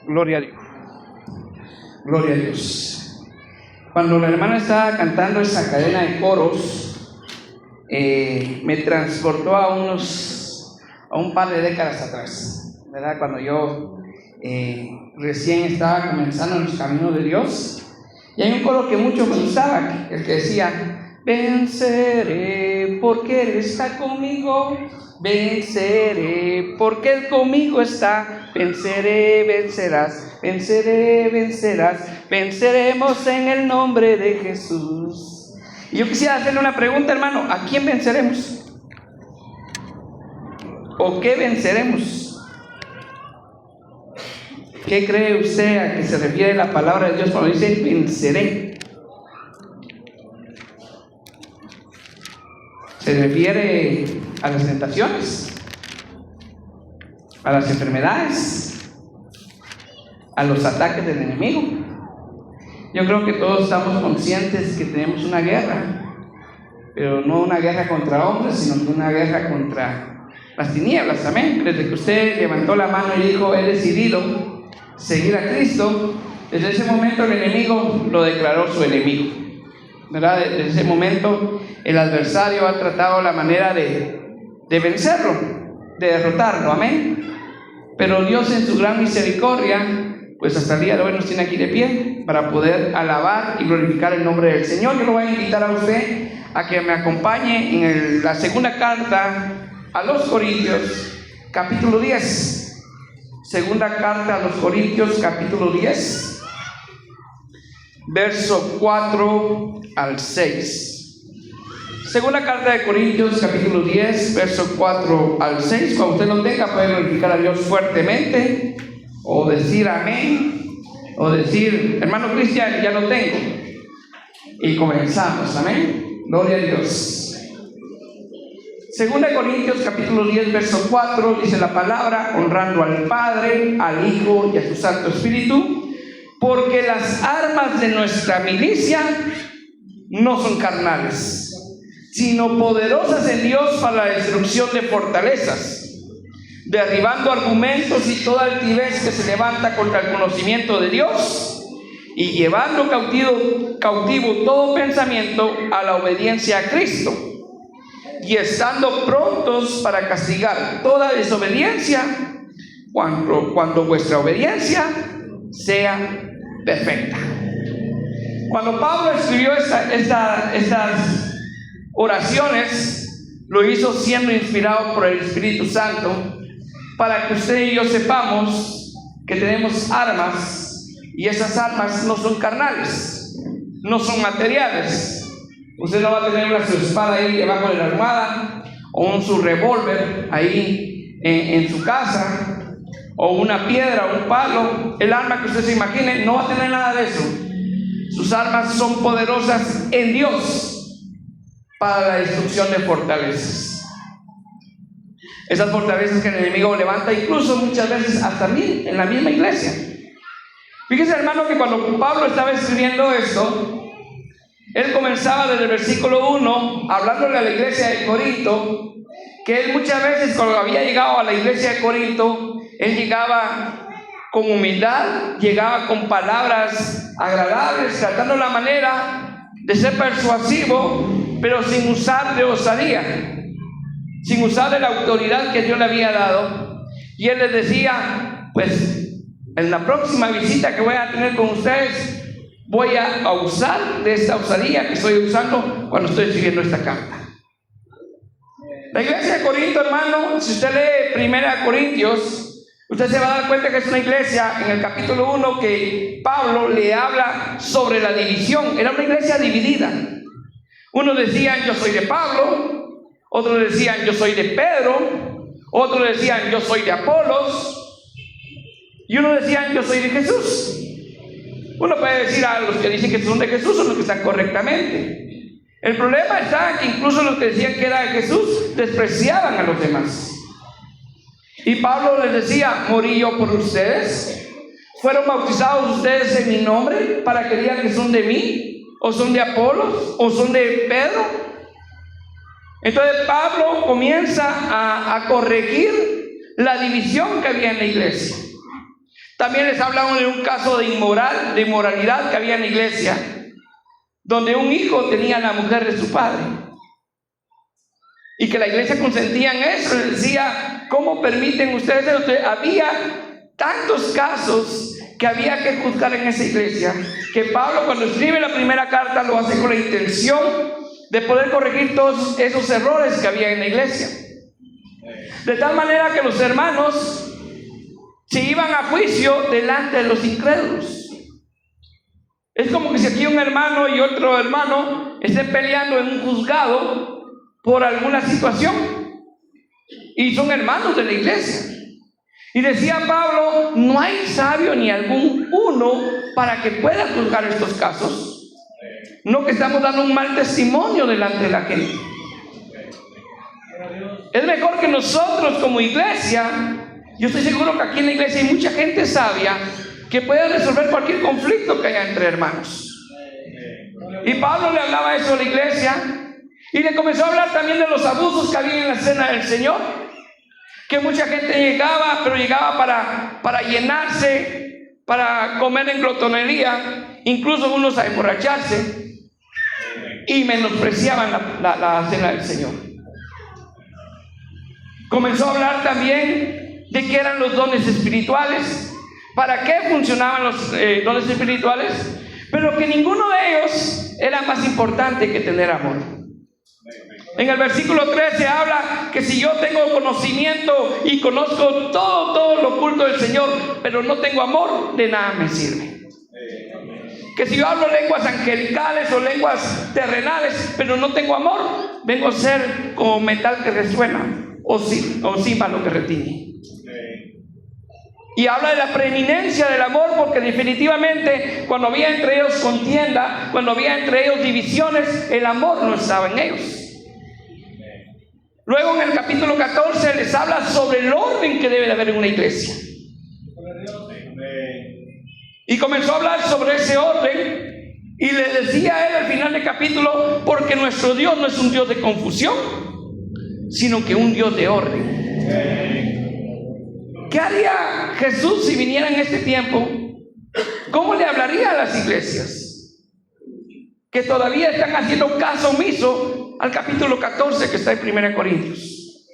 Gloria a Dios. Gloria a Dios. Cuando la hermana estaba cantando esa cadena de coros, me transportó a un par de décadas atrás, ¿verdad? Cuando yo recién estaba comenzando en los caminos de Dios. Y hay un coro que mucho me gustaba, el que decía: venceré porque Él está conmigo, venceré porque Él conmigo está, venceré, vencerás, venceré, vencerás, venceremos en el nombre de Jesús. Y yo quisiera hacerle una pregunta, hermano: ¿a quién venceremos? ¿O qué venceremos? ¿Qué cree usted a que se refiere la palabra de Dios cuando dice venceré? ¿Se refiere a las tentaciones, a las enfermedades, a los ataques del enemigo? Yo creo que todos estamos conscientes que tenemos una guerra, pero no una guerra contra hombres, sino una guerra contra las tinieblas. Amén. Desde que usted levantó la mano y dijo: he decidido seguir a Cristo, desde ese momento el enemigo lo declaró su enemigo, ¿verdad? Desde ese momento el adversario ha tratado la manera de vencerlo, de derrotarlo. Amén. Pero Dios, en su gran misericordia, pues hasta el día de hoy nos tiene aquí de pie para poder alabar y glorificar el nombre del Señor. Yo lo voy a invitar a usted a que me acompañe en la segunda carta a los Corintios, capítulo 10. Segunda carta a los Corintios, capítulo 10, verso 4 al 6. Segunda carta de Corintios, capítulo 10, verso 4 al 6. Cuando usted lo tenga, puede glorificar a Dios fuertemente, o decir amén, o decir: hermano Cristian, ya lo tengo. Y comenzamos. Amén. Gloria a Dios. Segunda Corintios capítulo 10 verso 4 dice la palabra: honrando al Padre, al Hijo y a su Santo Espíritu, porque las armas de nuestra milicia no son carnales, sino poderosas en Dios para la destrucción de fortalezas, derribando argumentos y toda altivez que se levanta contra el conocimiento de Dios, y llevando cautivo todo pensamiento a la obediencia a Cristo, y estando prontos para castigar toda desobediencia cuando vuestra obediencia sea perfecta. Cuando Pablo escribió estas oraciones, lo hizo siendo inspirado por el Espíritu Santo, para que usted y yo sepamos que tenemos armas, y esas armas no son carnales, no son materiales. Usted no va a tener su espada ahí debajo de la almohada, o su revólver ahí en su casa, o una piedra o un palo. El arma que usted se imagine no va a tener nada de eso. Sus armas son poderosas en Dios para la destrucción de fortalezas. Esas fortalezas que el enemigo levanta, incluso muchas veces hasta en la misma iglesia. Fíjese, hermano, que cuando Pablo estaba escribiendo esto, él comenzaba desde el versículo 1 hablándole a la iglesia de Corinto, que él muchas veces, cuando había llegado a la iglesia de Corinto, él llegaba con humildad, llegaba con palabras agradables, tratando la manera de ser persuasivo, pero sin usar de osadía, sin usar de la autoridad que Dios le había dado. Y él les decía: pues en la próxima visita que voy a tener con ustedes, voy a usar de esta osadía que estoy usando cuando estoy escribiendo esta carta. La iglesia de Corinto, hermano, si usted lee 1 Corintios, usted se va a dar cuenta que es una iglesia, en el capítulo 1, que Pablo le habla sobre la división. Era una iglesia dividida. Unos decían: yo soy de Pablo. Otros decían: yo soy de Pedro. Otros decían: yo soy de Apolos. Y unos decían: yo soy de Jesús. Uno puede decir: a los que dicen que son de Jesús son los que están correctamente. El problema está que incluso los que decían que era de Jesús despreciaban a los demás. Y Pablo les decía: morí yo por ustedes. ¿Fueron bautizados ustedes en mi nombre para que digan que son de mí? ¿O son de Apolos? ¿O son de Pedro? Entonces Pablo comienza a corregir la división que había en la iglesia. También les hablamos de un caso de inmoralidad que había en la iglesia, donde un hijo tenía a la mujer de su padre. Y que la iglesia consentía en eso. Les decía, ¿cómo permiten ustedes eso? Había tantos casos que había que juzgar en esa iglesia, que Pablo, cuando escribe la primera carta, lo hace con la intención de poder corregir todos esos errores que había en la iglesia. De tal manera que los hermanos se iban a juicio delante de los incrédulos. Es como que si aquí un hermano y otro hermano estén peleando en un juzgado por alguna situación, y son hermanos de la iglesia. Y decía Pablo, no hay sabio ni algún uno para que pueda juzgar estos casos. No, que estamos dando un mal testimonio delante de la gente. Es mejor que nosotros como iglesia, yo estoy seguro que aquí en la iglesia hay mucha gente sabia que puede resolver cualquier conflicto que haya entre hermanos. Y Pablo le hablaba eso a la iglesia, y le comenzó a hablar también de los abusos que había en la cena del Señor, que mucha gente llegaba, pero llegaba para llenarse, para comer en glotonería, incluso unos a emborracharse, y menospreciaban la cena del Señor. Comenzó a hablar también de qué eran los dones espirituales, para qué funcionaban los dones espirituales, pero que ninguno de ellos era más importante que tener amor. En el versículo 13 habla que si yo tengo conocimiento y conozco todo lo oculto del Señor, pero no tengo amor, de nada me sirve. Que si yo hablo lenguas angelicales o lenguas terrenales, pero no tengo amor, vengo a ser como metal que resuena o címbalo que retiñe. Y habla de la preeminencia del amor, porque definitivamente cuando había entre ellos contienda, cuando había entre ellos divisiones, el amor no estaba en ellos. Luego en el capítulo 14 les habla sobre el orden que debe de haber en una iglesia. Y comenzó a hablar sobre ese orden, y le decía a él al final del capítulo, porque nuestro Dios no es un Dios de confusión, sino que un Dios de orden. ¿Qué haría Jesús si viniera en este tiempo? ¿Cómo le hablaría a las iglesias que todavía están haciendo caso omiso al capítulo 14 que está en 1 Corintios?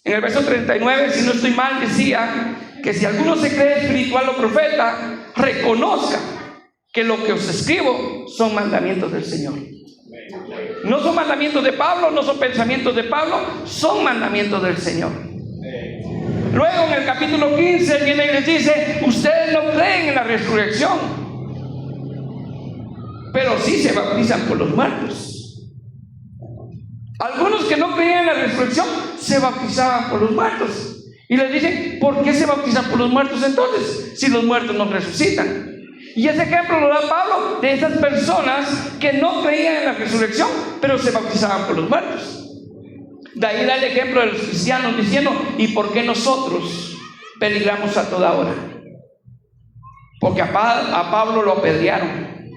En el verso 39, si no estoy mal, decía que si alguno se cree espiritual o profeta, reconozca que lo que os escribo son mandamientos del Señor. No son mandamientos de Pablo, no son pensamientos de Pablo, son mandamientos del Señor. Luego en el capítulo 15 viene y les dice, ustedes no creen en la resurrección, pero sí se bautizan por los muertos. Algunos que no creían en la resurrección se bautizaban por los muertos. Y les dicen, ¿por qué se bautizan por los muertos entonces, si los muertos no resucitan? Y ese ejemplo lo da Pablo de esas personas que no creían en la resurrección, pero se bautizaban por los muertos. De ahí da el ejemplo de los cristianos diciendo, ¿y por qué nosotros peligramos a toda hora? Porque a Pablo lo apedrearon,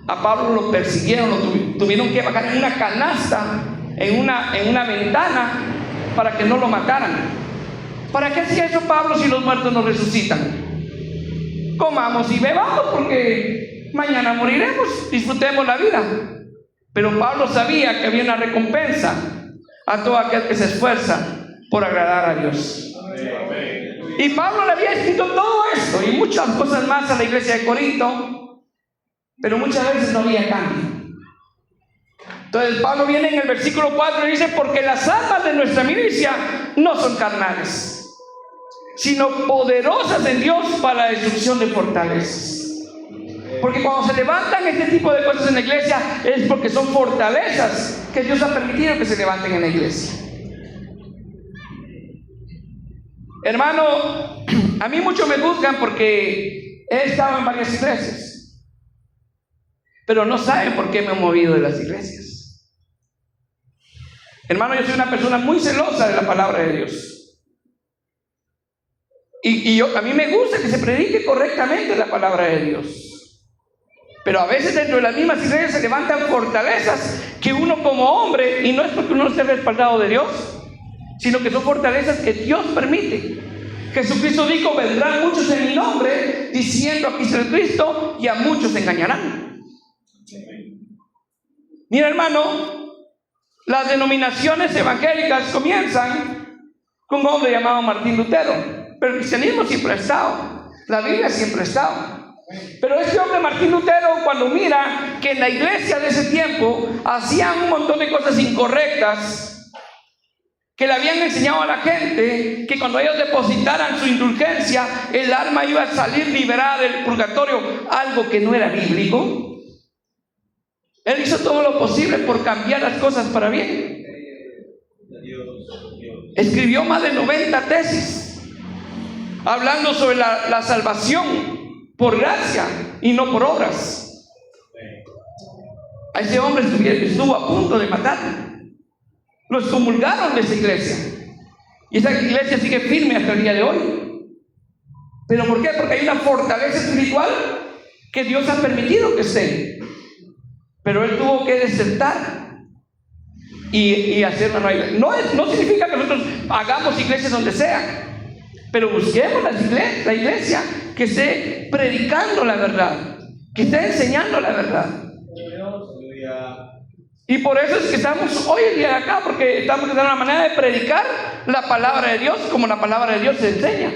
a Pablo lo persiguieron, lo tuvieron que bajar en una canasta, en una ventana, para que no lo mataran. ¿Para qué hacía eso Pablo si los muertos no resucitan? Comamos y bebamos porque mañana moriremos, disfrutemos la vida. Pero Pablo sabía que había una recompensa a todo aquel que se esfuerza por agradar a Dios. Y Pablo le había escrito todo esto y muchas cosas más a la iglesia de Corinto, pero muchas veces no había cambio. Entonces Pablo viene en el versículo 4 y dice, porque las armas de nuestra milicia no son carnales, sino poderosas en Dios para la destrucción de fortalezas. Porque cuando se levantan este tipo de cosas en la iglesia es porque son fortalezas que Dios ha permitido que se levanten en la iglesia. Hermano, a mí muchos me juzgan porque he estado en varias iglesias, pero no saben por qué me he movido de las iglesias. Hermano, yo soy una persona muy celosa de la palabra de Dios. Y a mí me gusta que se predique correctamente la palabra de Dios. Pero a veces dentro de las mismas iglesias se levantan fortalezas que uno como hombre, y no es porque uno esté respaldado de Dios, sino que son fortalezas que Dios permite. Jesucristo dijo: vendrán muchos en mi nombre diciendo aquí está el Cristo, y a muchos engañarán. Mira, hermano, las denominaciones evangélicas comienzan con un hombre llamado Martín Lutero, pero el cristianismo siempre ha estado, la Biblia siempre ha estado. Pero este hombre Martín Lutero, cuando mira que en la iglesia de ese tiempo hacían un montón de cosas incorrectas, que le habían enseñado a la gente que cuando ellos depositaran su indulgencia, el alma iba a salir liberada del purgatorio, algo que no era bíblico, él hizo todo lo posible por cambiar las cosas para bien. Escribió más de 90 tesis hablando sobre la salvación por gracia y no por obras. A ese hombre estuvo a punto de matarlo. Lo excomulgaron de esa iglesia, y esa iglesia sigue firme hasta el día de hoy. ¿Pero por qué? Porque hay una fortaleza espiritual que Dios ha permitido que esté, pero él tuvo que desertar y hacer una nueva iglesia. No significa que nosotros hagamos iglesias donde sea, pero busquemos la iglesia que esté predicando la verdad, que esté enseñando la verdad. Y por eso es que estamos hoy en día acá, porque estamos en una manera de predicar la palabra de Dios como la palabra de Dios se enseña.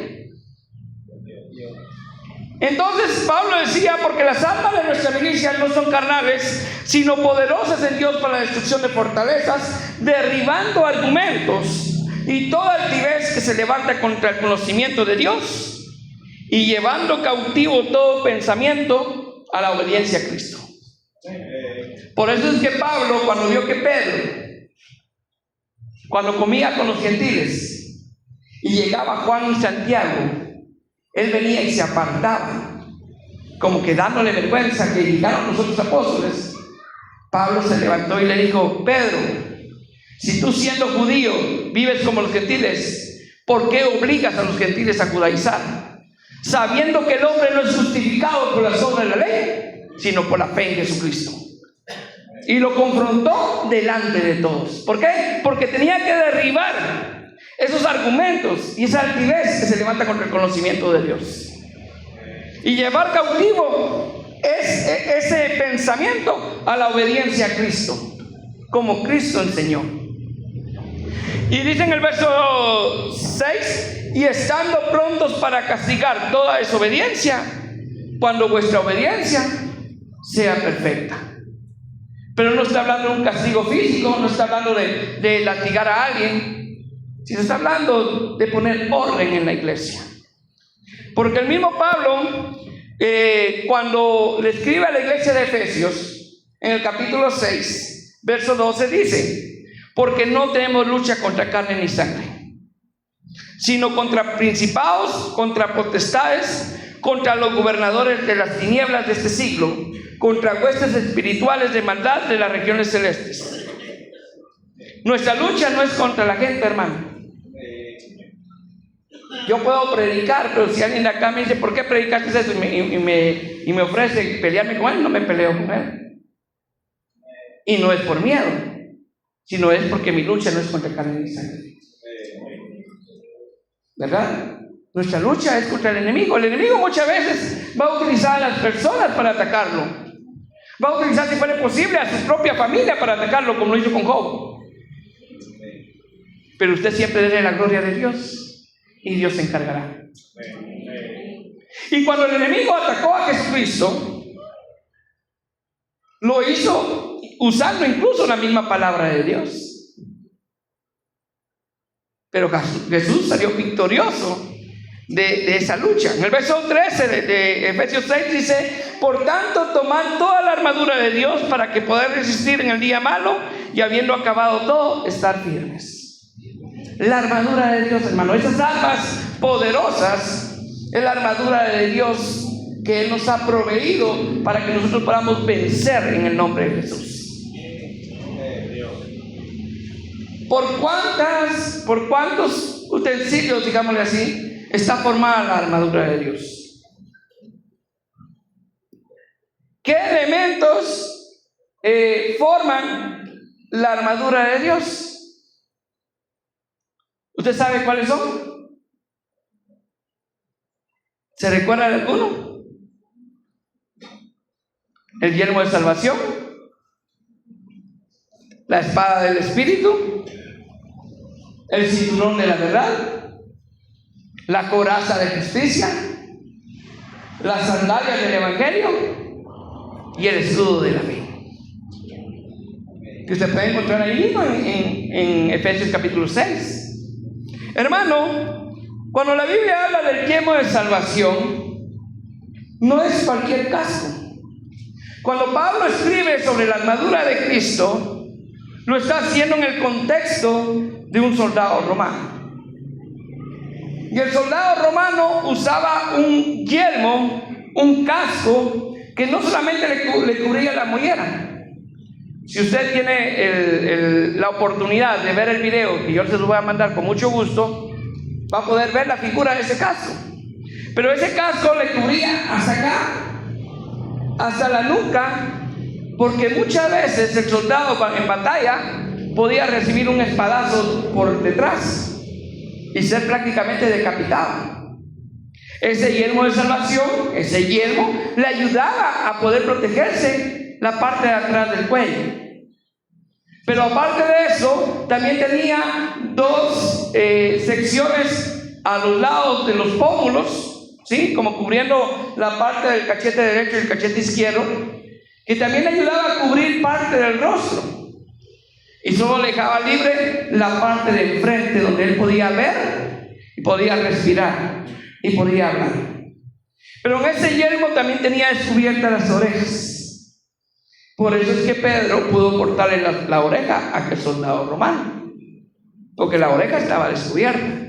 Entonces Pablo decía: porque las armas de nuestra milicia no son carnales, sino poderosas en Dios para la destrucción de fortalezas, derribando argumentos y toda altivez que se levanta contra el conocimiento de Dios, y llevando cautivo todo pensamiento a la obediencia a Cristo. Por eso es que Pablo, cuando vio que Pedro, cuando comía con los gentiles y llegaba Juan y Santiago, él venía y se apartaba, como que dándole vergüenza que llegaron los otros apóstoles. Pablo se levantó y le dijo: Pedro, si tú siendo judío vives como los gentiles, ¿por qué obligas a los gentiles a judaizar? Sabiendo que el hombre no es justificado por las obras de la ley, sino por la fe en Jesucristo. Y lo confrontó delante de todos. ¿Por qué? Porque tenía que derribar esos argumentos y esa altivez que se levanta contra el conocimiento de Dios, y llevar cautivo ese pensamiento a la obediencia a Cristo, como Cristo enseñó. Y dice en el verso 6: y estando prontos para castigar toda desobediencia, cuando vuestra obediencia sea perfecta. Pero no está hablando de un castigo físico, no está hablando de latigar a alguien, sino está hablando de poner orden en la iglesia. Porque el mismo Pablo, cuando le escribe a la iglesia de Efesios, en el capítulo 6, verso 12, dice: porque no tenemos lucha contra carne ni sangre, sino contra principados, contra potestades, contra los gobernadores de las tinieblas de este siglo, contra huestes espirituales de maldad de las regiones celestes. Nuestra lucha no es contra la gente, hermano. Yo puedo predicar, pero si alguien de acá me dice: ¿por qué predicaste eso? Y me ofrece pelearme con él, no me peleo con él. Y no es por miedo, sino es porque mi lucha no es contra carne ni sangre, ¿verdad? Nuestra lucha es contra el enemigo. El enemigo muchas veces va a utilizar a las personas para atacarlo. Va a utilizar, si fuera posible, a su propia familia para atacarlo, como lo hizo con Job. Pero usted siempre debe la gloria de Dios, y Dios se encargará. Y cuando el enemigo atacó a Jesucristo, lo hizo usando incluso la misma palabra de Dios. Pero Jesús salió victorioso de esa lucha. En el verso 13 de Efesios 6 dice: por tanto, tomad toda la armadura de Dios para que podáis resistir en el día malo, y habiendo acabado todo, estar firmes. La armadura de Dios, hermano, esas armas poderosas, es la armadura de Dios que Él nos ha proveído para que nosotros podamos vencer en el nombre de Jesús. ¿Por cuántos utensilios, digámosle así, está formada la armadura de Dios? ¿Qué elementos forman la armadura de Dios? ¿Usted sabe cuáles son? ¿Se recuerda de alguno? El yelmo de salvación, la espada del Espíritu, el cinturón de la verdad, la coraza de justicia, las sandalias del Evangelio y el escudo de la fe, que usted puede encontrar ahí mismo en Efesios capítulo 6. Hermano, cuando la Biblia habla del yelmo de salvación, no es cualquier casco. Cuando Pablo escribe sobre la armadura de Cristo, lo está haciendo en el contexto de un soldado romano. Y el soldado romano usaba un yelmo, un casco, que no solamente le cubría la mollera. Si usted tiene la oportunidad de ver el video, que yo se lo voy a mandar con mucho gusto, va a poder ver la figura de ese casco. Pero ese casco le cubría hasta acá, hasta la nuca, porque muchas veces el soldado en batalla podía recibir un espadazo por detrás y ser prácticamente decapitado. Ese yelmo de salvación, ese yelmo, le ayudaba a poder protegerse la parte de atrás del cuello. Pero aparte de eso, también tenía dos secciones a los lados de los pómulos, ¿sí? Como cubriendo la parte del cachete derecho y el cachete izquierdo, que también le ayudaba a cubrir parte del rostro. Y solo le dejaba libre la parte del frente, donde él podía ver y podía respirar y podía hablar. Pero en ese yelmo también tenía descubiertas las orejas. Por eso es que Pedro pudo cortarle la oreja a aquel soldado romano, porque la oreja estaba descubierta.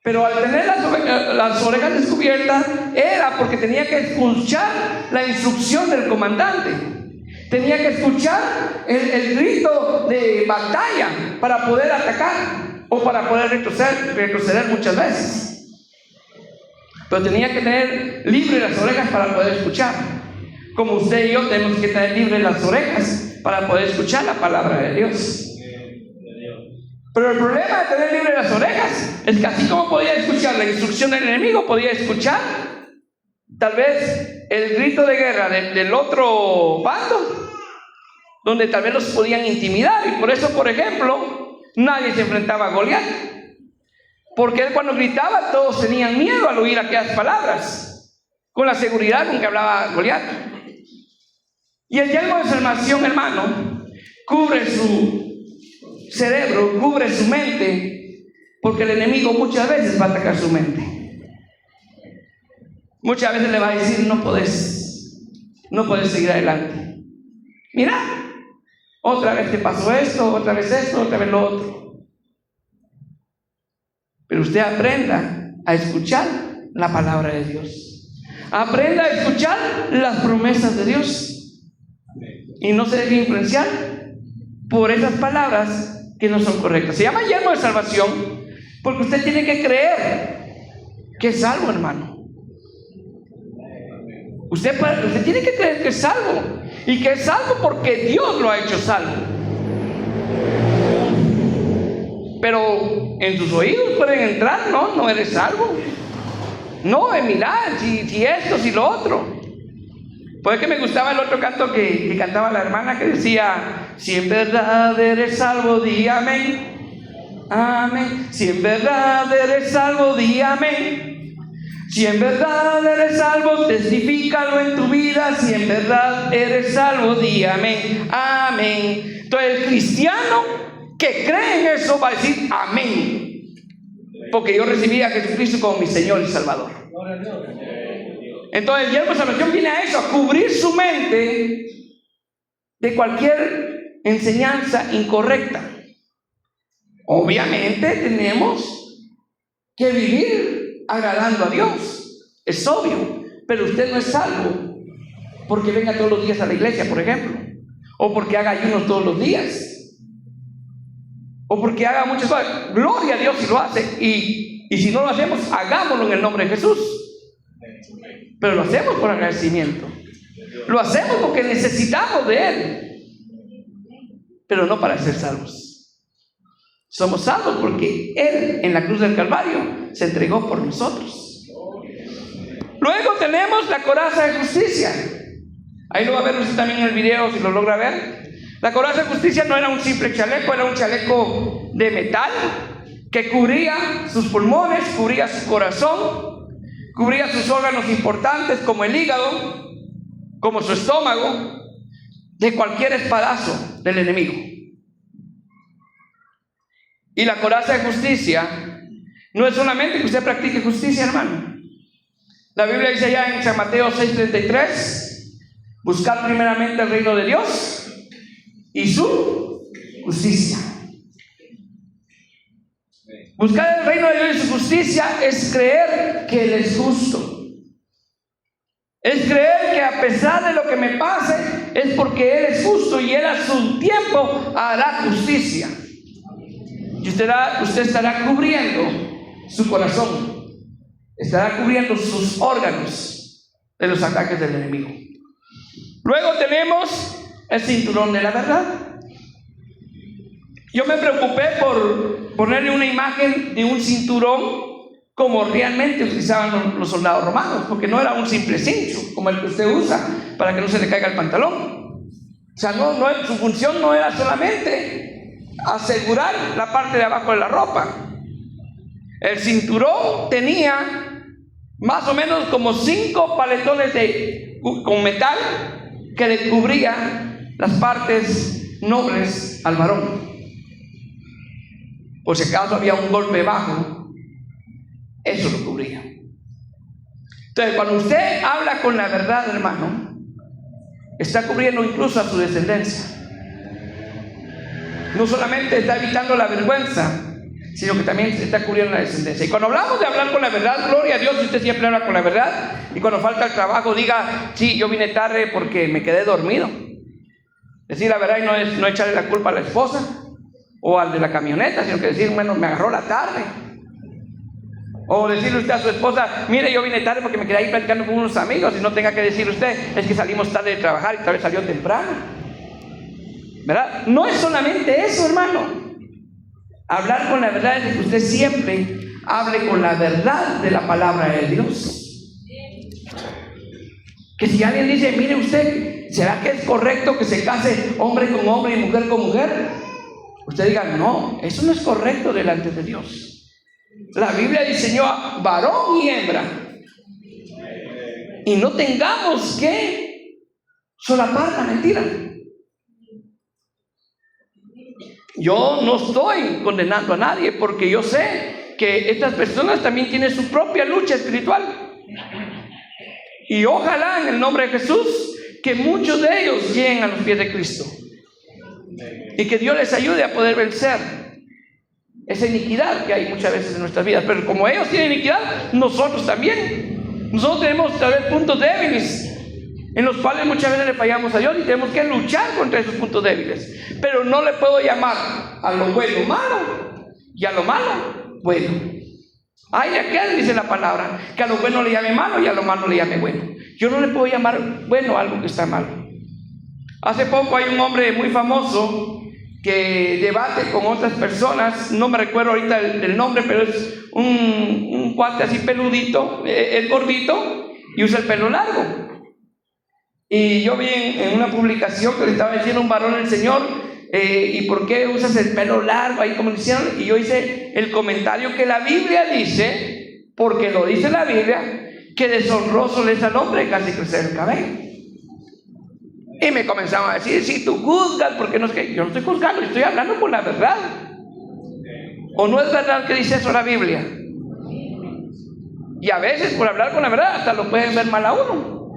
Pero al tener las orejas descubiertas era porque tenía que escuchar la instrucción del comandante. Tenía que escuchar el grito de batalla para poder atacar o para poder retroceder muchas veces. Pero tenía que tener libres las orejas para poder escuchar. Como usted y yo tenemos que tener libres las orejas para poder escuchar la palabra de Dios. Pero el problema de tener libres las orejas es que así como podía escuchar la instrucción del enemigo, podía escuchar tal vez el grito de guerra del otro bando, donde tal vez los podían intimidar. Y por eso, por ejemplo, nadie se enfrentaba a Goliat, porque él cuando gritaba todos tenían miedo al oír aquellas palabras, con la seguridad con que hablaba Goliat. Y el yelmo de salvación, hermano, cubre su cerebro, cubre su mente, porque el enemigo muchas veces va a atacar su mente. Muchas veces le va a decir: no puedes seguir adelante. Mira, otra vez te pasó esto, otra vez lo otro. Pero usted aprenda a escuchar la palabra de Dios. Aprenda a escuchar las promesas de Dios. Y no se deje influenciar por esas palabras que no son correctas. Se llama yelmo de salvación porque usted tiene que creer que es salvo, hermano. Usted tiene que creer que es salvo, y que es salvo porque Dios lo ha hecho salvo. Pero en tus oídos pueden entrar: no eres salvo. No, mira, si esto, si lo otro. Puede que me gustaba el otro canto que cantaba la hermana, que decía: si en verdad eres salvo, di amén. Amén. Si en verdad eres salvo, di amén. Si en verdad eres salvo, testifícalo en tu vida. Si en verdad eres salvo, di amén. Amén. Entonces el cristiano que cree en eso va a decir amén, porque yo recibí a Jesucristo como mi Señor y Salvador. Entonces el yelmo de salvación viene a eso, a cubrir su mente de cualquier enseñanza incorrecta. Obviamente tenemos que vivir agradando a Dios, es obvio, pero usted no es salvo porque venga todos los días a la iglesia, por ejemplo, o porque haga ayunos todos los días, o porque haga muchas cosas. Gloria a Dios si lo hace, y si no lo hacemos, hagámoslo en el nombre de Jesús. Pero lo hacemos por agradecimiento, lo hacemos porque necesitamos de Él, pero no para ser salvos. Somos salvos porque Él en la cruz del Calvario se entregó por nosotros. Luego tenemos la coraza de justicia. Ahí lo va a ver usted también en el video si lo logra ver. La coraza de justicia no era un simple chaleco, era un chaleco de metal que cubría sus pulmones, cubría su corazón, cubría sus órganos importantes como el hígado, como su estómago, de cualquier espadazo del enemigo. Y la coraza de justicia no es solamente que usted practique justicia, hermano. La Biblia dice allá en San Mateo 6:33, buscar primeramente el reino de Dios y su justicia. Buscar el reino de Dios y su justicia es creer que Él es justo. Es creer que a pesar de lo que me pase, es porque Él es justo y Él a su tiempo hará justicia. Y usted estará cubriendo su corazón, estará cubriendo sus órganos de los ataques del enemigo. Luego tenemos el cinturón de la verdad. Yo me preocupé por ponerle una imagen de un cinturón como realmente utilizaban los soldados romanos, porque no era un simple cincho como el que usted usa para que no se le caiga el pantalón. O sea, su función no era solamente asegurar la parte de abajo de la ropa. El cinturón tenía más o menos como 5 paletones con metal que le cubría las partes nobles al varón. Por si acaso había un golpe bajo, eso lo cubría. Entonces, cuando usted habla con la verdad, hermano, está cubriendo incluso a su descendencia. No solamente está evitando la vergüenza, sino que también está cubriendo la descendencia. Y cuando hablamos de hablar con la verdad, gloria a Dios, si usted siempre habla con la verdad, y cuando falta el trabajo diga, sí, yo vine tarde porque me quedé dormido. Decir la verdad y no echarle la culpa a la esposa o al de la camioneta, sino que decir, bueno, me agarró la tarde. O decirle usted a su esposa, mire, yo vine tarde porque me quedé ahí platicando con unos amigos, y no tenga que decir usted, es que salimos tarde de trabajar y tal vez salió temprano. ¿Verdad? No es solamente eso, hermano. Hablar con la verdad es que usted siempre hable con la verdad de la palabra de Dios. Que si alguien dice, mire usted, ¿será que es correcto que se case hombre con hombre y mujer con mujer? Usted diga, no, eso no es correcto delante de Dios. La Biblia diseñó a varón y hembra. Y no tengamos que solapar la mentira. Yo no estoy condenando a nadie, porque yo sé que estas personas también tienen su propia lucha espiritual. Y ojalá en el nombre de Jesús que muchos de ellos lleguen a los pies de Cristo. Y que Dios les ayude a poder vencer esa iniquidad que hay muchas veces en nuestras vidas. Pero como ellos tienen iniquidad, nosotros también. Nosotros tenemos tal vez puntos débiles en los cuales muchas veces le fallamos a Dios y tenemos que luchar contra esos puntos débiles. Pero no le puedo llamar a lo bueno malo y a lo malo bueno. Hay aquel, dice la palabra, que a lo bueno le llame malo y a lo malo le llame bueno. Yo no le puedo llamar bueno a algo que está malo. Hace poco hay un hombre muy famoso que debate con otras personas, no me recuerdo ahorita el nombre, pero es un cuate así peludito, es gordito y usa el pelo largo. Y yo vi en una publicación que le estaba diciendo un varón al Señor, ¿y por qué usas el pelo largo? Ahí como hicieron, y yo hice el comentario que la Biblia dice, porque lo dice la Biblia, que deshonroso le es al hombre casi crecer el cabello. Y me comenzaban a decir, si tú juzgas, porque no es que yo no estoy juzgando, estoy hablando con la verdad. ¿O no es verdad que dice eso la Biblia? Y a veces por hablar con la verdad hasta lo pueden ver mal a uno.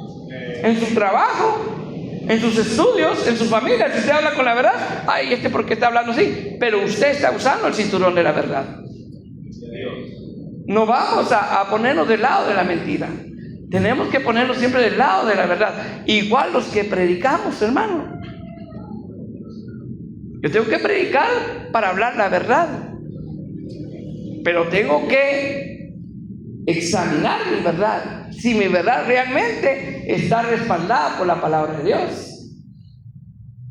En su trabajo, en sus estudios, en su familia, si usted habla con la verdad, ay, ¿por qué está hablando así? Pero usted está usando el cinturón de la verdad. No vamos a ponernos del lado de la mentira. Tenemos que ponernos siempre del lado de la verdad. Igual los que predicamos, hermano. Yo tengo que predicar para hablar la verdad. Pero tengo que examinar mi verdad. Si mi verdad realmente está respaldada por la palabra de Dios.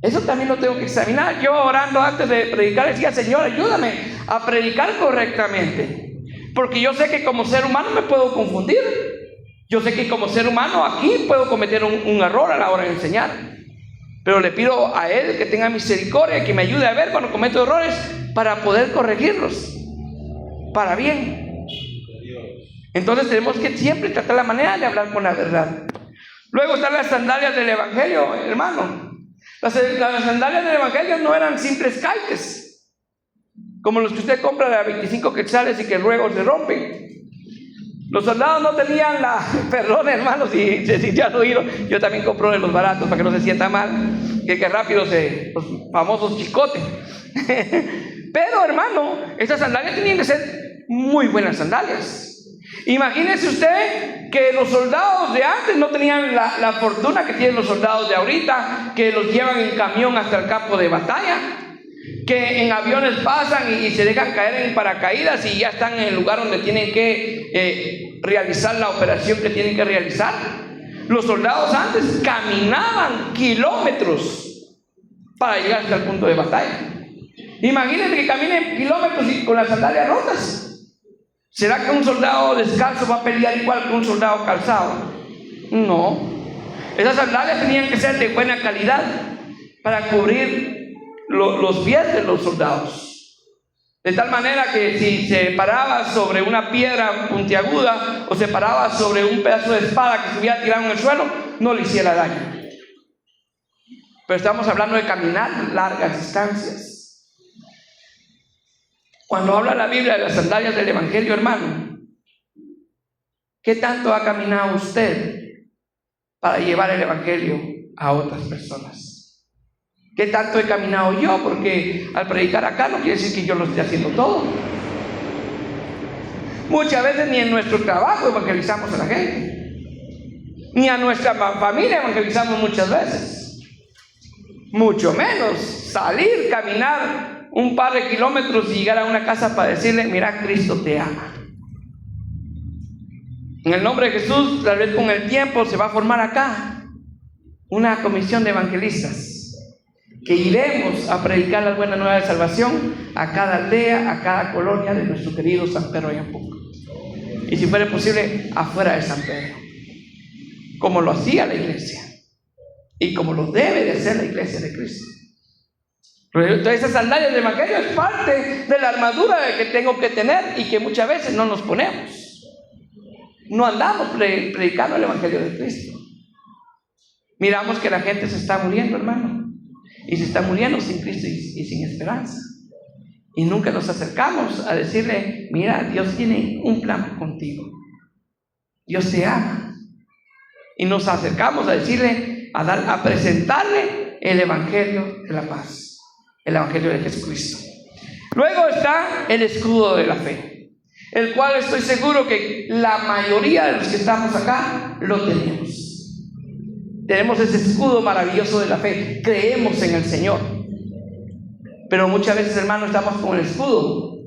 Eso también lo tengo que examinar. Yo orando antes de predicar decía: Señor, ayúdame a predicar correctamente, porque yo sé que como ser humano me puedo confundir. Yo sé que como ser humano aquí puedo cometer un error a la hora de enseñar, pero le pido a Él que tenga misericordia, que me ayude a ver cuando cometo errores para poder corregirlos para bien. Entonces tenemos que siempre tratar la manera de hablar con la verdad. Luego están las sandalias del Evangelio, hermano. Las sandalias del Evangelio no eran simples caites, como los que usted compra de a 25 quetzales y que luego se rompen. Los soldados no tenían perdón, hermanos, si ya lo oído, yo también compro de los baratos para que no se sienta mal, que rápido los famosos chicotes. Pero, hermano, estas sandalias tenían que ser muy buenas sandalias. Imagínese usted que los soldados de antes no tenían la fortuna que tienen los soldados de ahorita, que los llevan en camión hasta el campo de batalla, que en aviones pasan y se dejan caer en paracaídas y ya están en el lugar donde tienen que realizar la operación que tienen que realizar. Los soldados antes caminaban kilómetros para llegar hasta el punto de batalla. Imagínense que caminen kilómetros y con las sandalias rotas. ¿Será que un soldado descalzo va a pelear igual que un soldado calzado? No. Esas sandalias tenían que ser de buena calidad para cubrir los pies de los soldados. De tal manera que si se paraba sobre una piedra puntiaguda o se paraba sobre un pedazo de espada que se hubiera tirado en el suelo, no le hiciera daño. Pero estamos hablando de caminar largas distancias. Cuando habla la Biblia de las sandalias del Evangelio, hermano, ¿qué tanto ha caminado usted para llevar el Evangelio a otras personas? ¿Qué tanto he caminado yo? Porque al predicar acá no quiere decir que yo lo esté haciendo todo. Muchas veces ni en nuestro trabajo evangelizamos a la gente, ni a nuestra familia evangelizamos muchas veces. Mucho menos salir, caminar un par de kilómetros y llegar a una casa para decirle: mira, Cristo te ama. En el nombre de Jesús, tal vez con el tiempo se va a formar acá una comisión de evangelistas que iremos a predicar la buena nueva de salvación a cada aldea, a cada colonia de nuestro querido San Pedro Ayampuco, y si fuera posible afuera de San Pedro, como lo hacía la iglesia y como lo debe de hacer la iglesia de Cristo. Entonces, esas sandalias de Evangelio es parte de la armadura que tengo que tener y que muchas veces no nos ponemos. No andamos predicando el Evangelio de Cristo. Miramos que la gente se está muriendo, hermano, y se está muriendo sin Cristo y sin esperanza. Y nunca nos acercamos a decirle: mira, Dios tiene un plan contigo, Dios te ama. Y nos acercamos a decirle, a presentarle el Evangelio de la paz, el Evangelio de Jesucristo. Luego está el escudo de la fe, el cual estoy seguro que la mayoría de los que estamos acá lo tenemos. Tenemos ese escudo maravilloso de la fe, creemos en el Señor. Pero muchas veces, hermanos, estamos con el escudo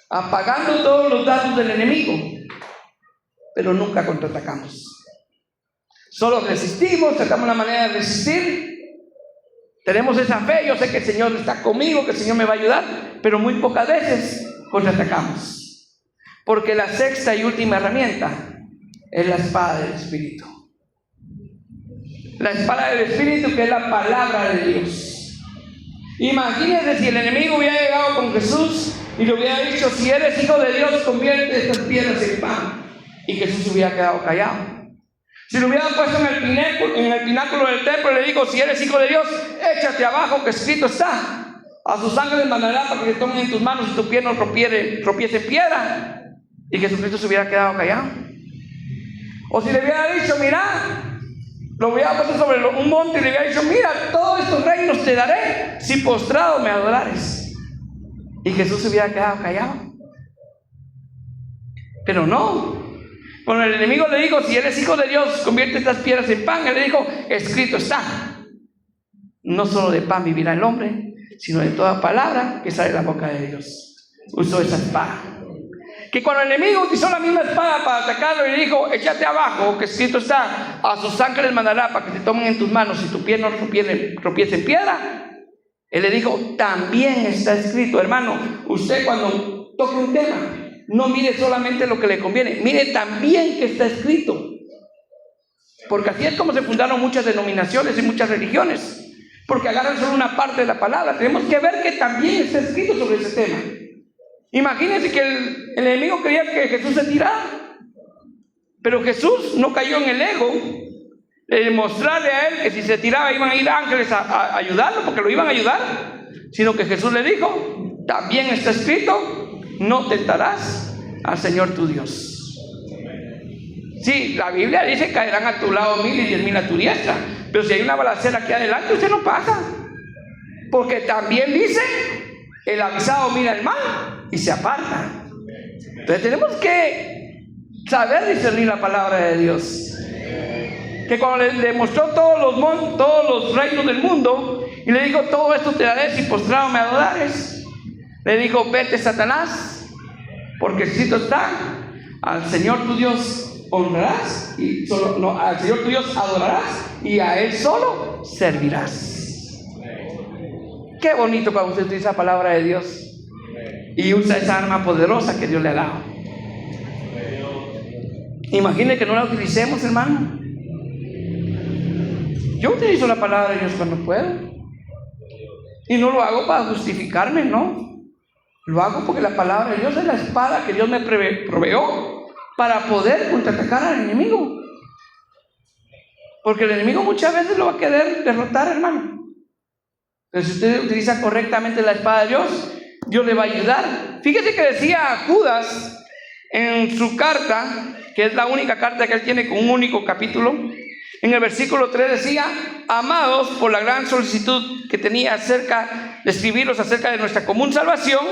apagando todos los dardos del enemigo, pero nunca contraatacamos. Solo resistimos, tratamos la manera de resistir. Tenemos esa fe: yo sé que el Señor está conmigo, que el Señor me va a ayudar, pero muy pocas veces contraatacamos, porque la sexta y última herramienta es la espada del Espíritu. La espada del Espíritu, que es la palabra de Dios. Imagínense si el enemigo hubiera llegado con Jesús y le hubiera dicho: si eres hijo de Dios, convierte estas piedras en pan, y Jesús hubiera quedado callado. Si lo hubieran puesto en el pináculo del templo y le digo: si eres hijo de Dios, échate abajo, que escrito está: a sus ángeles mandará para que te tomen en tus manos y tu pie no tropiece en piedra. Y Jesucristo se hubiera quedado callado. O si le hubiera dicho: mira, lo hubiera puesto sobre un monte y le hubiera dicho: mira, todos estos reinos te daré si postrado me adorares. Y Jesús se hubiera quedado callado. Pero no. Cuando el enemigo le dijo: si eres hijo de Dios, convierte estas piedras en pan, él le dijo: escrito está. No solo de pan vivirá el hombre, sino de toda palabra que sale de la boca de Dios. Usó esa espada. que cuando el enemigo utilizó la misma espada para atacarlo y le dijo, échate abajo, que escrito está, a sus ángeles mandará para que te tomen en tus manos y tu pie no tropiece en piedra. Él le dijo, también está escrito. Hermano, usted cuando toque un tema, no mire solamente lo que le conviene, mire también que está escrito. Porque así es como se fundaron muchas denominaciones y muchas religiones, porque agarran solo una parte de la palabra. Tenemos que ver que también está escrito sobre ese tema. Imagínense que el enemigo quería que Jesús se tirara, pero Jesús no cayó en el ego de mostrarle a él que si se tiraba iban a ir ángeles a ayudarlo, porque lo iban a ayudar, sino que Jesús le dijo, también está escrito, no tentarás al Señor tu Dios. Sí, la Biblia dice, caerán a tu lado 1000 y 10,000 a tu diestra, pero si hay una balacera aquí adelante, usted no pasa, porque también dice, el avisado mira el mal y se aparta. Entonces tenemos que saber discernir la palabra de Dios. Que cuando le mostró todos los reinos del mundo y le dijo, todo esto te daré si postrado me adorares, le dijo, vete Satanás, porque escrito está, al Señor tu Dios honrarás y al Señor tu Dios adorarás y a Él solo servirás. Qué bonito cuando usted utiliza la palabra de Dios y usa esa arma poderosa que Dios le ha dado. Imagine que no la utilicemos, hermano. Yo utilizo la palabra de Dios cuando puedo, y no lo hago para justificarme, no. Lo hago porque la palabra de Dios es la espada que Dios me proveyó para poder contraatacar al enemigo. Porque el enemigo muchas veces lo va a querer derrotar, hermano. Pero si usted utiliza correctamente la espada de Dios, Dios le va a ayudar. Fíjese que decía a Judas en su carta, que es la única carta que él tiene con un único capítulo, en el versículo 3 decía, amados, por la gran solicitud que tenía acerca de escribiros acerca de nuestra común salvación,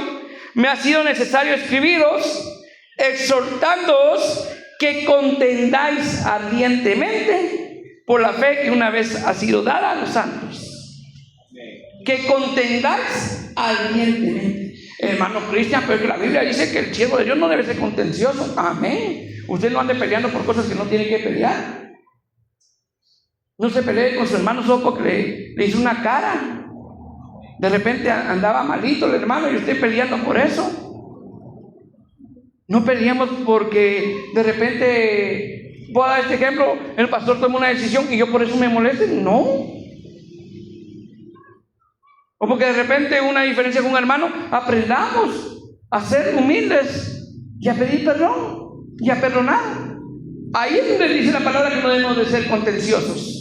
me ha sido necesario escribiros, exhortándoos que contendáis ardientemente por la fe que una vez ha sido dada a los santos. Que contendáis ardientemente. Hermano Cristian, pero que la Biblia dice que el siervo de Dios no debe ser contencioso. Amén. Usted no ande peleando por cosas que no tiene que pelear. No se pelee con su hermano solo porque le hizo una cara. De repente andaba malito el hermano y usted peleando por eso. No peleamos porque de repente, voy a dar este ejemplo, el pastor tomó una decisión y yo por eso me moleste. No. O porque de repente una diferencia con un hermano, aprendamos a ser humildes y a pedir perdón y a perdonar. Ahí es donde dice la palabra que no debemos de ser contenciosos,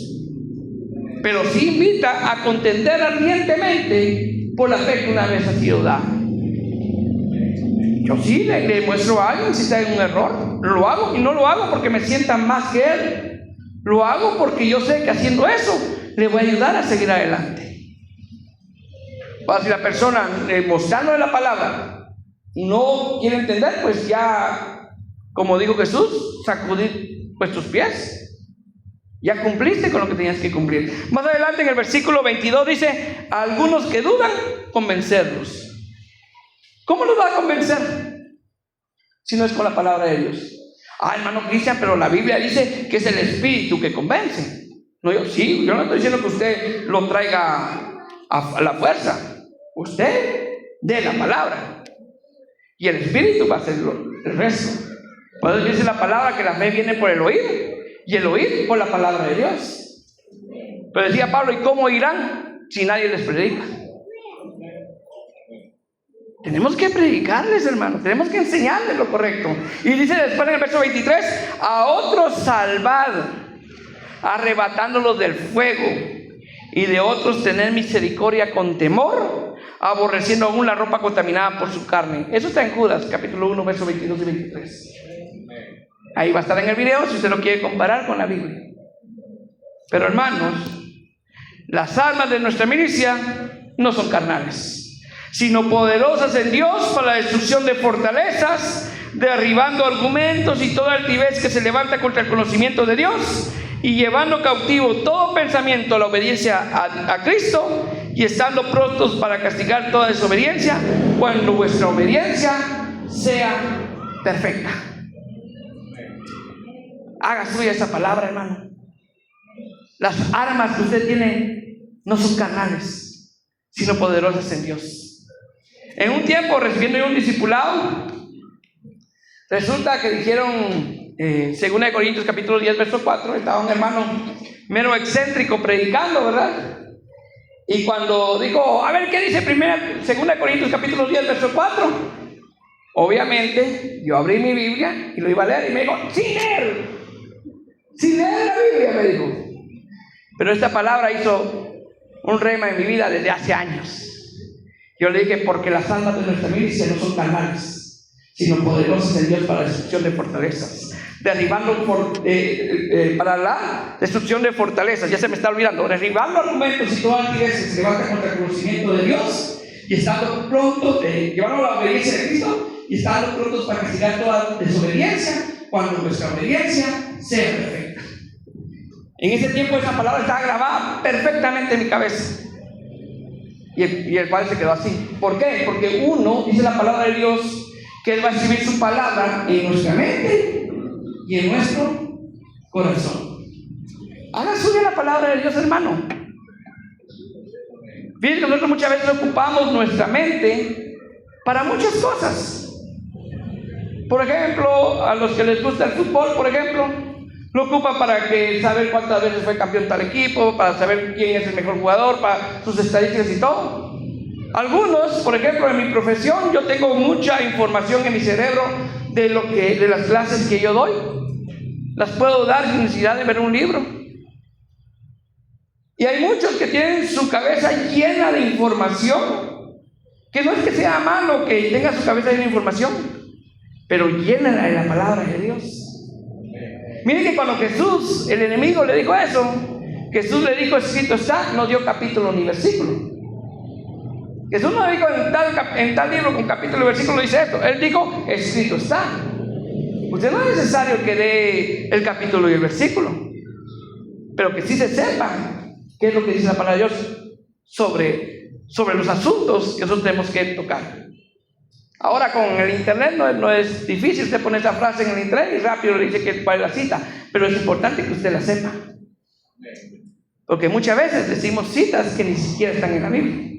pero sí invita a contender ardientemente por la fe que una vez ha sido dada. Yo sí le muestro a alguien si está en un error, lo hago, y no lo hago porque me sienta más que él, lo hago porque yo sé que haciendo eso le voy a ayudar a seguir adelante. Si la persona mostrándole la palabra no quiere entender, pues ya, como dijo Jesús, sacudid vuestros pies. Ya cumpliste con lo que tenías que cumplir. Más adelante en el versículo 22 dice, a algunos que dudan, convencerlos. ¿Cómo los va a convencer? Si no es con la palabra de Dios. Hermano Cristian, pero la Biblia dice que es el Espíritu que convence. No, yo no estoy diciendo que usted lo traiga a la fuerza. Usted dé la palabra y el Espíritu va a hacer el resto. Por eso dice la palabra que la fe viene por el oír y el oír por la palabra de Dios. Pero decía Pablo, ¿y cómo irán si nadie les predica? Tenemos que predicarles, hermanos, tenemos que enseñarles lo correcto. Y dice después en el verso 23, a otros salvad, arrebatándolos del fuego, y de otros tener misericordia con temor, aborreciendo aún la ropa contaminada por su carne. Eso está en Judas, capítulo 1, versos 22 y 23. Ahí va a estar en el video si usted lo quiere comparar con la Biblia. Pero hermanos, las armas de nuestra milicia no son carnales, sino poderosas en Dios para la destrucción de fortalezas, derribando argumentos y toda altivez que se levanta contra el conocimiento de Dios, y llevando cautivo todo pensamiento a la obediencia a Cristo, y estando prontos para castigar toda desobediencia cuando vuestra obediencia sea perfecta. Haga suya esa palabra, hermano. Las armas que usted tiene no son carnales, sino poderosas en Dios. En un tiempo, recibiendo yo un discipulado, resulta que dijeron, 2 Corintios capítulo 10, verso 4, estaba un hermano mero excéntrico predicando, ¿verdad? Y cuando dijo, a ver, ¿qué dice 2 Corintios capítulo 10, verso 4? Obviamente, yo abrí mi Biblia y lo iba a leer y me dijo, sin leer la Biblia, me dijo. Pero esta palabra hizo un rema en mi vida desde hace años. Yo le dije, porque las almas de nuestra milicia no son carnales, sino poderosas en Dios para la destrucción de fortalezas. Derribando para la destrucción de fortalezas. Ya se me está olvidando. Derribando argumentos y toda altivez que se levanta contra el conocimiento de Dios, y estando pronto, llevando la obediencia de Cristo, y estando prontos para castigar toda desobediencia, cuando nuestra obediencia sea perfecta. En ese tiempo esa palabra estaba grabada perfectamente en mi cabeza. Y el Padre se quedó así. ¿Por qué? Porque uno, dice la palabra de Dios, que Él va a escribir su palabra en nuestra mente y en nuestro corazón. Haga suya la palabra de Dios, hermano. Fíjense que nosotros muchas veces ocupamos nuestra mente para muchas cosas. Por ejemplo, a los que les gusta el fútbol, por ejemplo, lo ocupan para saber cuántas veces fue campeón tal equipo, para saber quién es el mejor jugador, para sus estadísticas y todo. Algunos, por ejemplo, en mi profesión, yo tengo mucha información en mi cerebro de las clases que yo doy. Las puedo dar sin necesidad de ver un libro. Y hay muchos que tienen su cabeza llena de información, que no es que sea malo que tenga su cabeza llena de información, pero llena de la palabra de Dios. Miren que cuando Jesús, el enemigo, le dijo eso, Jesús le dijo, escrito está, no dio capítulo ni versículo. Jesús no dijo en tal libro con capítulo y versículo dice esto. Él dijo, escrito está. Usted no es necesario que dé el capítulo y el versículo, pero que sí se sepa qué es lo que dice la palabra de Dios sobre los asuntos que nosotros tenemos que tocar. Ahora con el internet no es difícil. Usted pone esa frase en el internet y rápido le dice cuál es la cita, pero es importante que usted la sepa, porque muchas veces decimos citas que ni siquiera están en la Biblia.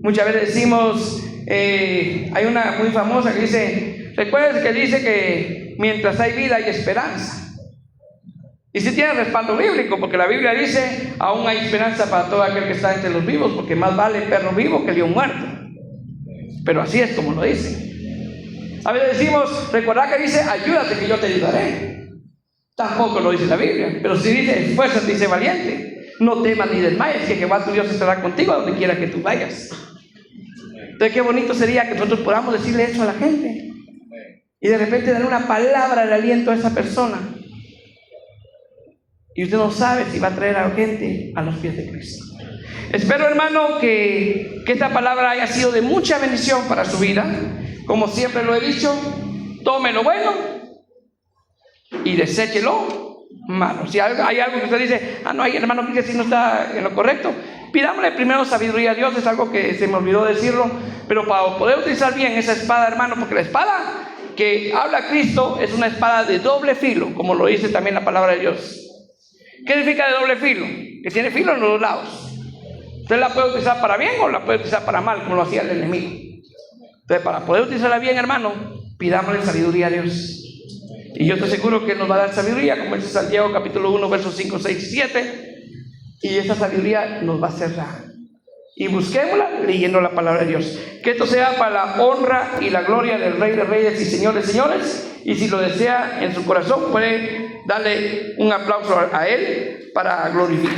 Muchas veces decimos, hay una muy famosa que dice, recuerden que dice que mientras hay vida hay esperanza. Y sí tiene respaldo bíblico, porque la Biblia dice, aún hay esperanza para todo aquel que está entre los vivos, porque más vale perro vivo que león muerto. Pero así es como lo dice. A veces decimos, recordad que dice, ayúdate que yo te ayudaré. Tampoco lo dice la Biblia, pero sí dice, esfuérzate y sé valiente. No temas ni desmayes, que Jehová tu Dios estará contigo a donde quiera que tú vayas. Entonces qué bonito sería que nosotros podamos decirle eso a la gente. Y de repente dar una palabra de aliento a esa persona. Y usted no sabe si va a traer a la gente a los pies de Cristo. Espero, hermano, que esta palabra haya sido de mucha bendición para su vida. Como siempre lo he dicho, tome lo bueno y deseche lo malo. Si hay algo que usted dice, no, hermano, que si no está en lo correcto, pidámosle primero sabiduría a Dios. Es algo que se me olvidó decirlo, pero para poder utilizar bien esa espada, hermano, porque la espada que habla Cristo es una espada de doble filo, como lo dice también la palabra de Dios. ¿Qué significa de doble filo? Que tiene filo en los dos lados. Usted la puede utilizar para bien o la puede utilizar para mal, como lo hacía el enemigo. Entonces, para poder utilizarla bien, hermano, pidámosle sabiduría a Dios. Y yo estoy seguro que Él nos va a dar sabiduría, como dice Santiago capítulo 1, versos 5, 6 y 7. Y esa sabiduría nos va a cerrar. Y busquémosla leyendo la palabra de Dios. Que esto sea para la honra y la gloria del Rey de Reyes y Señor de Señores. Y si lo desea en su corazón, puede darle un aplauso a Él para glorificar.